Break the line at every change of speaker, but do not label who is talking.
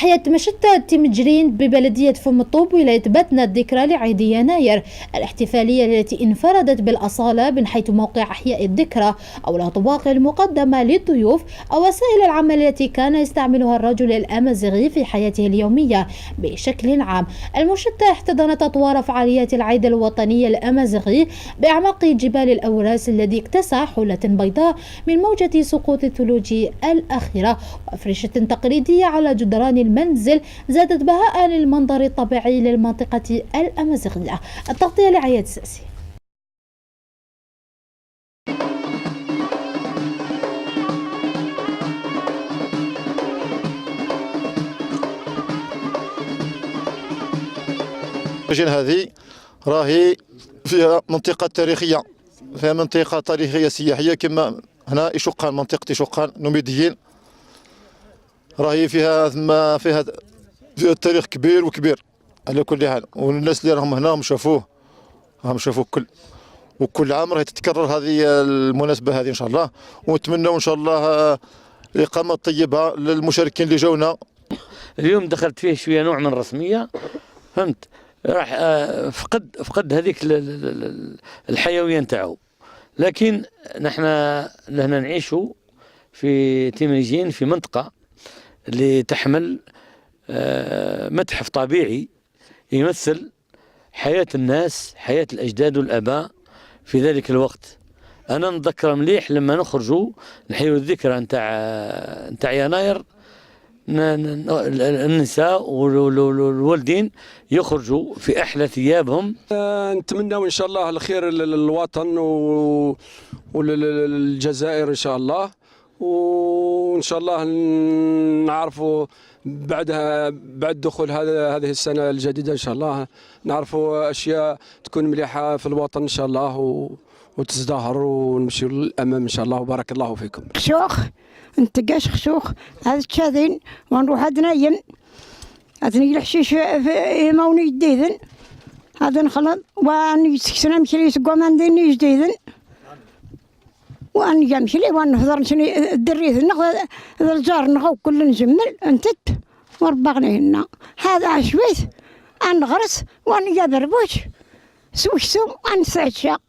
أحيت مشتى تمجرين ببلدية فم الطوب ولاية بتنا الذكرى لعيد يناير، الاحتفالية التي انفردت بالأصالة من حيث موقع أحياء الذكرى أو الأطباق المقدمة للضيوف أو وسائل العمل التي كان يستعملها الرجل الأمازيغي في حياته اليومية بشكل عام. المشتى احتضنت أطوار فعاليات العيد الوطني الأمازيغي بأعماق جبال الأوراس الذي اكتسى حلة بيضاء من موجة سقوط الثلوج الأخيرة، وأفرشة تقليدية على جدران المنزل زادت بهاء للمنظر الطبيعي للمنطقة الأمازيغية. التغطية لعياد الساسي.
هذه راهي فيها منطقة تاريخية، فيها منطقة تاريخية سياحية كما هنا إشقان، منطقة إشقان نوميديين راهي فيها فيها التاريخ كبير وكبير على كل حال، والناس اللي راهم هنا هم شافوه وكل عام راهي تتكرر هذه المناسبة هذه إن شاء الله، ونتمنوا إن شاء الله الإقامة الطيبة للمشاركين اللي جونا.
اليوم دخلت فيه شوية نوع من الرسمية، فهمت، راح فقد هذيك الحيوية نتاعو، لكن نحن لهنا نعيشوا في تيمريجين في منطقة اللي تحمل متحف طبيعي يمثل حياة الناس، حياة الأجداد والآباء في ذلك الوقت. أنا نتذكر مليح لما نخرجوا نحيوا الذكرى نتاع يناير، النساء والوالدين يخرجوا في أحلى ثيابهم.
نتمنى إن شاء الله الخير للوطن وللجزائر إن شاء الله، وإن شاء الله نعرفوا بعد دخول هذه السنة الجديدة إن شاء الله نعرفوا أشياء تكون مليحة في الوطن إن شاء الله وتزدهر ونمشي للأمام إن شاء الله، وبارك الله فيكم.
خشوخ نتقاش خشوخ هذا تشاذين ونروح هاد نايم هذني الحشيش في موني جديدن هذا نخلط واني سكسنا مشري سقومان ديني جديدن واني جا مشري وان نهضر نشني الدريث ناخذ الجار نغو كل نجمل انتت وربغنا هنا هذا عشويت ان غرس واني جا بربوش سوش سوم ان سعد شاق.